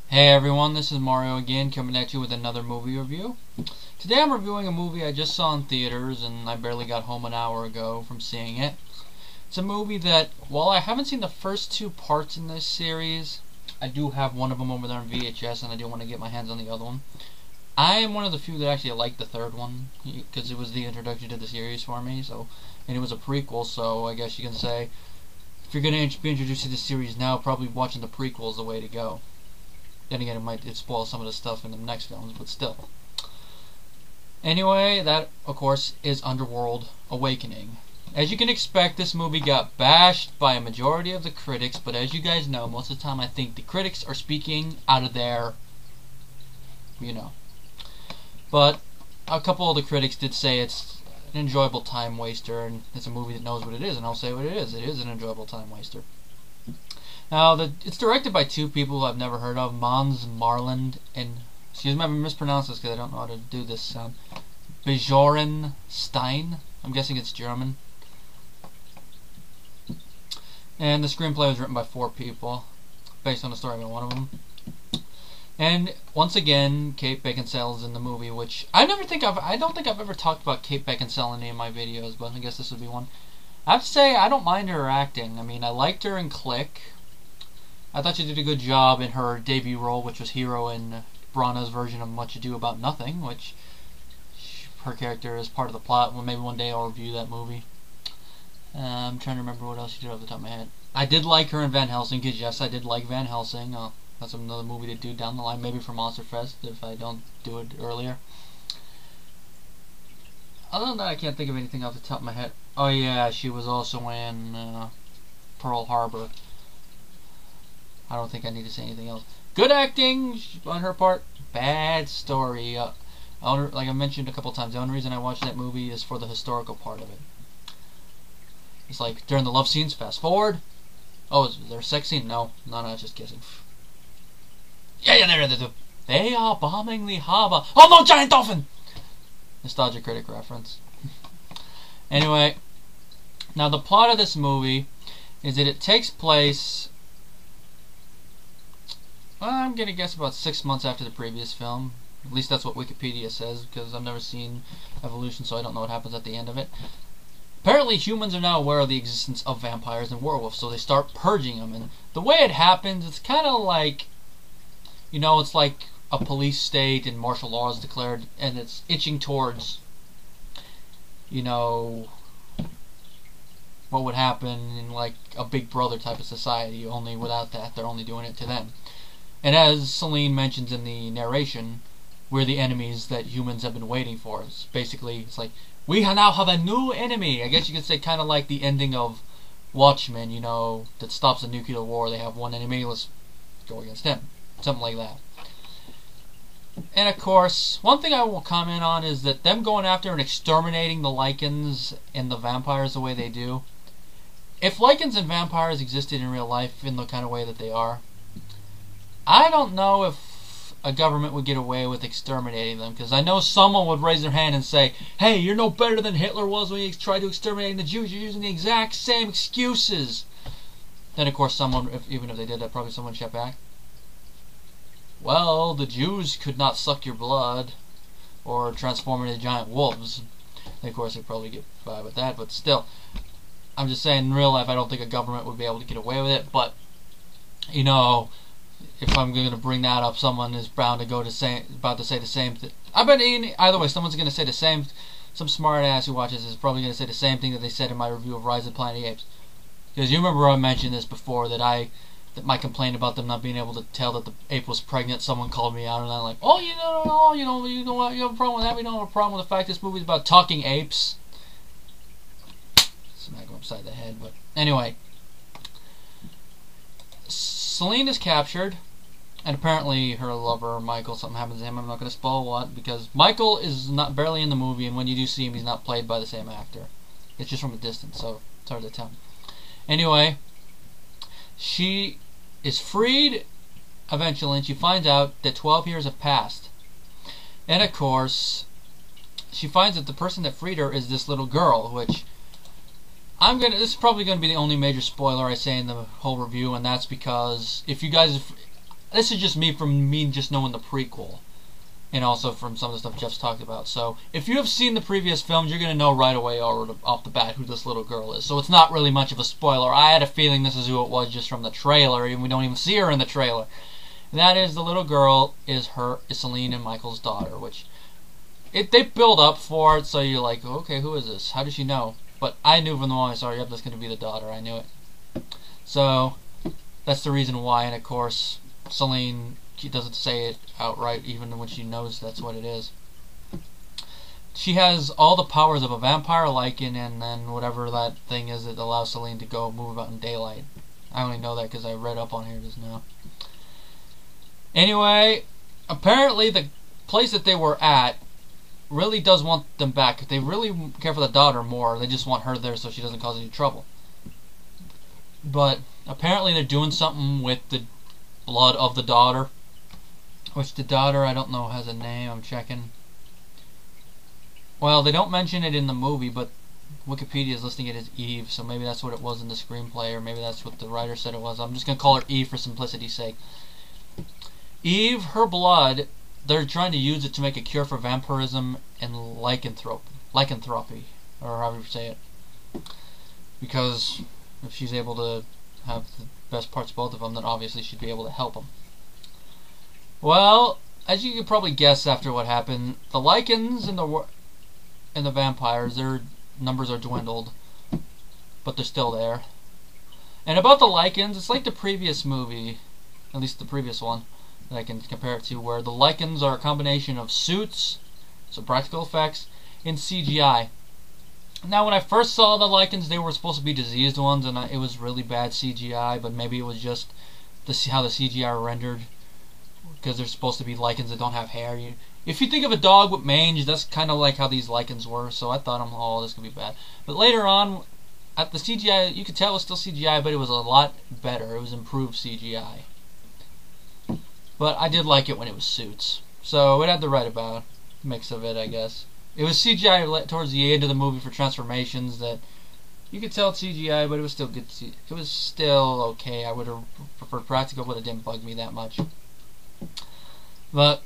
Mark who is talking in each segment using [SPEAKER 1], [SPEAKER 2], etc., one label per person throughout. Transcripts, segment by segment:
[SPEAKER 1] Hey everyone, this is Mario again, coming at you with another movie review. Today I'm reviewing a movie I just saw in theaters and I barely got home an hour ago from seeing it. It's a movie that, while I haven't seen the first two parts in this series, I do have one of them over there on VHS and I do want to get my hands on the other one. I am one of the few that actually liked the third one, because it was the introduction to the series for me, and it was a prequel, so I guess you can say, if you're going to be introduced to the series now, probably watching the prequel is the way to go. Then again, it spoil some of the stuff in the next films, but still. Anyway, that, of course, is Underworld Awakening. As you can expect, this movie got bashed by a majority of the critics, but as you guys know, most of the time I think the critics are speaking out of their, But a couple of the critics did say it's an enjoyable time waster, and it's a movie that knows what it is, and I'll say what it is. It is an enjoyable time waster. Now, it's directed by two people I've never heard of, Måns and Mårlind, and, excuse me if I mispronounce this because I don't know how to do this sound, Björn Stein. I'm guessing it's German. And the screenplay was written by four people, based on the story of one of them. And once again, Kate Beckinsale is in the movie, which I don't think I've ever talked about Kate Beckinsale in any of my videos, but I guess this would be one. I have to say, I don't mind her acting. I mean, I liked her in Click. I thought she did a good job in her debut role, which was Hero in Brana's version of Much Ado About Nothing, which her character is part of the plot. Well, maybe one day I'll review that movie. I'm trying to remember what else she did off the top of my head. I did like her in Van Helsing, because yes, I did like Van Helsing. That's another movie to do down the line, maybe for Monster Fest, if I don't do it earlier. Other than that, I can't think of anything off the top of my head. Oh yeah, she was also in Pearl Harbor. I don't think I need to say anything else. Good acting on her part, bad story. Like I mentioned a couple times, the only reason I watched that movie is for the historical part of it. It's like, during the love scenes, fast forward. Oh, is there a sex scene? No, just kidding. Yeah, there. They are bombing the harbor. Oh no, giant dolphin! Nostalgia Critic reference. Anyway, now the plot of this movie is that it takes place, well, I'm gonna guess about 6 months after the previous film. At least that's what Wikipedia says, because I've never seen Evolution, so I don't know what happens at the end of it. Apparently humans are now aware of the existence of vampires and werewolves, so they start purging them, and the way it happens, it's kind of like, it's like a police state and martial law is declared, and it's itching towards, what would happen in like a Big Brother type of society, only without that, they're only doing it to them. And as Selene mentions in the narration, we're the enemies that humans have been waiting for. It's like, we now have a new enemy. I guess you could say kind of like the ending of Watchmen, that stops the nuclear war. They have one enemy, let's go against him. Something like that. And of course, one thing I will comment on is that them going after and exterminating the Lycans and the vampires the way they do. If Lycans and vampires existed in real life in the kind of way that they are, I don't know if a government would get away with exterminating them, because I know someone would raise their hand and say, hey, you're no better than Hitler was when he tried to exterminate the Jews, you're using the exact same excuses. Then of course even if they did that, probably someone would shout back, well, the Jews could not suck your blood or transform into giant wolves. And of course they'd probably get by with that, but still, I'm just saying, in real life I don't think a government would be able to get away with it. But if I'm going to bring that up, someone is bound to about to say the same thing. I bet either way, someone's going to say the same. Some smart ass who watches this is probably going to say the same thing that they said in my review of Rise of the Planet of the Apes. Because you remember I mentioned this before, that my complaint about them not being able to tell that the ape was pregnant. Someone called me out, and I'm like, oh, you know what? You have a problem with that? We don't have a problem with the fact this movie's about talking apes. Smack him upside the head, but anyway. Selene is captured, and apparently her lover, Michael, something happens to him. I'm not going to spoil what, because Michael is barely in the movie, and when you do see him, he's not played by the same actor. It's just from a distance, so it's hard to tell. Anyway, she is freed eventually, and she finds out that 12 years have passed. And of course, she finds that the person that freed her is this little girl, which this is probably going to be the only major spoiler I say in the whole review, and that's because if you guys this is just me just knowing the prequel, and also from some of the stuff Jeff's talked about. So if you have seen the previous films, you're going to know right away off the bat who this little girl is. So it's not really much of a spoiler. I had a feeling this is who it was just from the trailer, and we don't even see her in the trailer. And that is, the little girl is Selene and Michael's daughter, which they build up for it, so you're like, okay, who is this? How does she know? But I knew from the moment I saw her, yep, that's going to be the daughter. I knew it. So that's the reason why, and of course, Selene, she doesn't say it outright, even when she knows that's what it is. She has all the powers of a vampire lichen, and then whatever that thing is that allows Selene to go move about in daylight. I only know that because I read up on here just now. Anyway, apparently the place that they were at really does want them back. They really care for the daughter more. They just want her there so she doesn't cause any trouble. But apparently they're doing something with the blood of the daughter. Which the daughter, I don't know, has a name. I'm checking. Well, they don't mention it in the movie, but Wikipedia is listing it as Eve, so maybe that's what it was in the screenplay, or maybe that's what the writer said it was. I'm just going to call her Eve for simplicity's sake. Eve, her blood, they're trying to use it to make a cure for vampirism and lycanthropy, or however you say it. Because if she's able to have the best parts of both of them, then obviously she'd be able to help them. Well, as you can probably guess after what happened, the lichens and the vampires, their numbers are dwindled, but they're still there. And about the lichens, it's like the previous movie, at least the previous one that I can compare it to, where the lichens are a combination of suits, so practical effects, and CGI. Now, when I first saw the lichens, they were supposed to be diseased ones, and it was really bad CGI, but maybe it was just how the CGI rendered, because they're supposed to be lichens that don't have hair. If you think of a dog with mange, that's kind of like how these lichens were, so I thought, oh, this could be bad. But later on, at the CGI, you could tell it was still CGI, but it was a lot better. It was improved CGI. But I did like it when it was suits. So it had the right about mix of it, I guess. It was CGI towards the end of the movie for transformations that you could tell it's CGI, but it was still good. It was still okay. I would have preferred practical, but it didn't bug me that much. But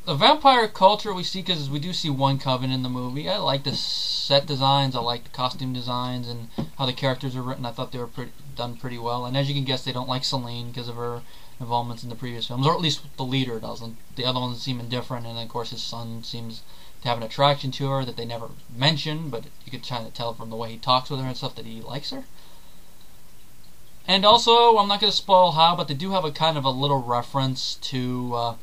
[SPEAKER 1] the vampire culture we see, because we do see one coven in the movie. I like the set designs, I like the costume designs, and how the characters are written. I thought they were done pretty well. And as you can guess, they don't like Selene because of her involvements in the previous films, or at least the leader doesn't. The other ones seem indifferent, and then, of course, his son seems to have an attraction to her that they never mention, but you could kind of tell from the way he talks with her and stuff that he likes her. And also, I'm not going to spoil how, but they do have a kind of a little reference to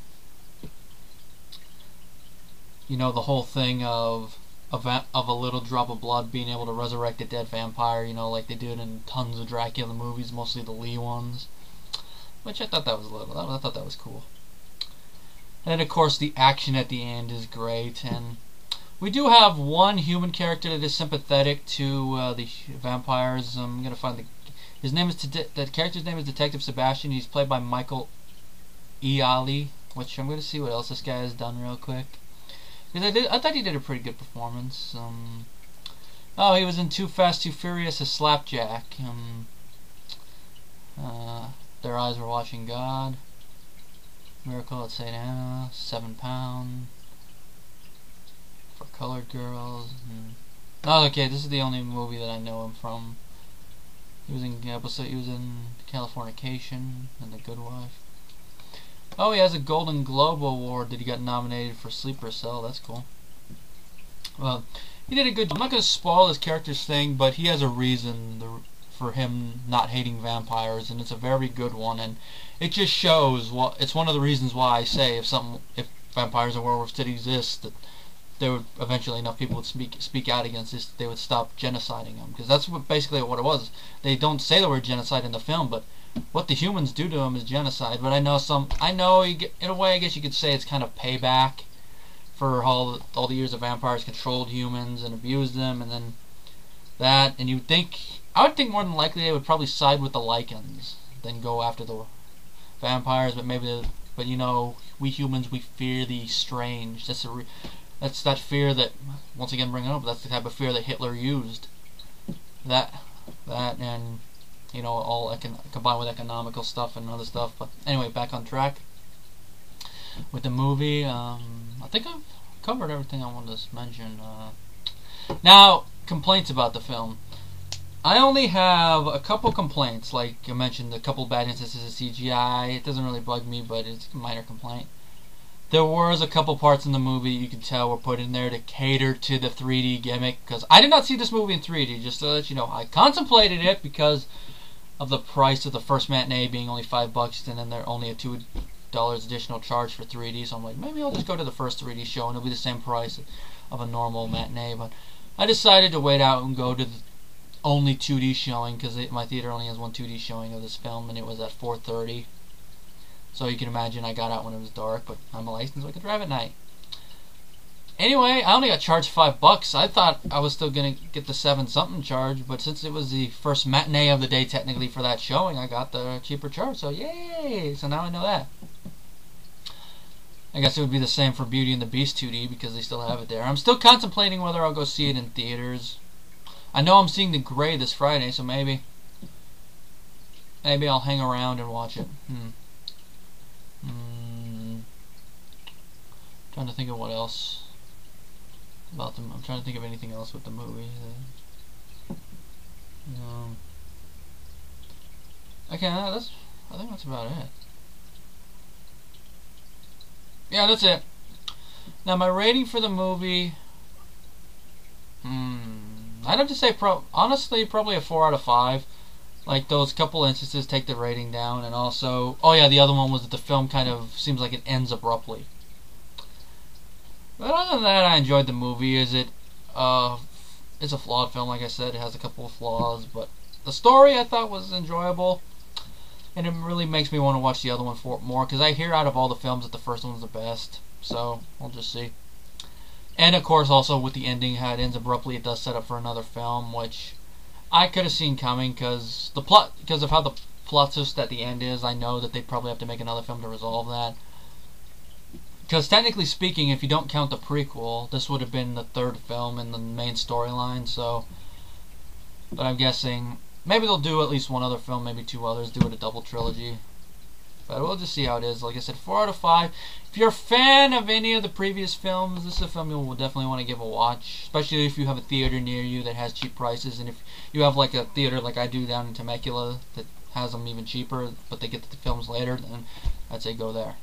[SPEAKER 1] you know, the whole thing of a little drop of blood being able to resurrect a dead vampire, you know, like they did in tons of Dracula movies, mostly the Lee ones. Which I thought that was I thought that was cool. And of course the action at the end is great, and we do have one human character that is sympathetic to the vampires. I'm gonna find the character's name is Detective Sebastian. He's played by Michael Ealy, which I'm gonna see what else this guy has done real quick. Because I thought he did a pretty good performance. Oh, he was in Too Fast, Too Furious as Slapjack. Their Eyes Were Watching God. Miracle at St. Anna. 7 Pound. For Colored Girls. Oh, okay, this is the only movie that I know him from. He was in Californication and The Good Wife. Oh, he has a Golden Globe Award that he got nominated for Sleeper Cell. That's cool. Well, he did a good job. I'm not going to spoil his character's thing, but he has a reason for him not hating vampires, and it's a very good one. And it just shows. It's one of the reasons why I say if vampires and werewolves did exist, that there would eventually enough people would speak out against this. They would stop genociding them, because that's basically what it was. They don't say the word genocide in the film, but what the humans do to them is genocide. But I know in a way I guess you could say it's kind of payback for all the years of vampires controlled humans and abused them, and then that. And I would think more than likely they would probably side with the lichens than go after the vampires. But you know, we humans, we fear the strange. That's that fear that, once again bringing it up, that's the type of fear that Hitler used. And You know, all combined with economical stuff and other stuff. But anyway, back on track with the movie. I think I've covered everything I wanted to mention. Now, complaints about the film. I only have a couple complaints. Like I mentioned, a couple bad instances of CGI. It doesn't really bug me, but it's a minor complaint. There was a couple parts in the movie you could tell were put in there to cater to the 3D gimmick. Because I did not see this movie in 3D, just to let you know. I contemplated it because of the price of the first matinee being only $5, and then there only a $2 additional charge for 3D. So I'm like, maybe I'll just go to the first 3D show and it'll be the same price of a normal matinee. But I decided to wait out and go to the only 2D showing, because my theater only has one 2D showing of this film, and it was at 4:30. So you can imagine I got out when it was dark, but I'm a licensed, so I could drive at night. Anyway, I only got charged $5. I thought I was still gonna get the 7-something charge, but since it was the first matinee of the day technically for that showing, I got the cheaper charge. So yay! So now I know that. I guess it would be the same for Beauty and the Beast 2D because they still have it there. I'm still contemplating whether I'll go see it in theaters. I know I'm seeing The Grey this Friday, so maybe I'll hang around and watch it. Trying to think of what else about them. I'm trying to think of anything else with the movie. Okay, I think that's about it. Yeah, that's it. Now my rating for the movie, I'd have to say, honestly, probably a 4 out of 5. Like, those couple instances take the rating down, and also, oh yeah, the other one was that the film kind of seems like it ends abruptly. But other than that, I enjoyed the movie. It's a flawed film, like I said. It has a couple of flaws, but the story I thought was enjoyable, and it really makes me want to watch the other one more, because I hear out of all the films that the first one's the best. So we'll just see. And of course, also with the ending, how it ends abruptly, it does set up for another film, which I could have seen coming because of how the plot twist at the end is. I know that they probably have to make another film to resolve that. Because technically speaking, if you don't count the prequel, this would have been the 3rd film in the main storyline. So, but I'm guessing maybe they'll do at least one other film, maybe 2 others, do it a double trilogy. But we'll just see how it is. Like I said, 4 out of 5. If you're a fan of any of the previous films, this is a film you will definitely want to give a watch. Especially if you have a theater near you that has cheap prices. And if you have like a theater like I do down in Temecula that has them even cheaper, but they get the films later, then I'd say go there.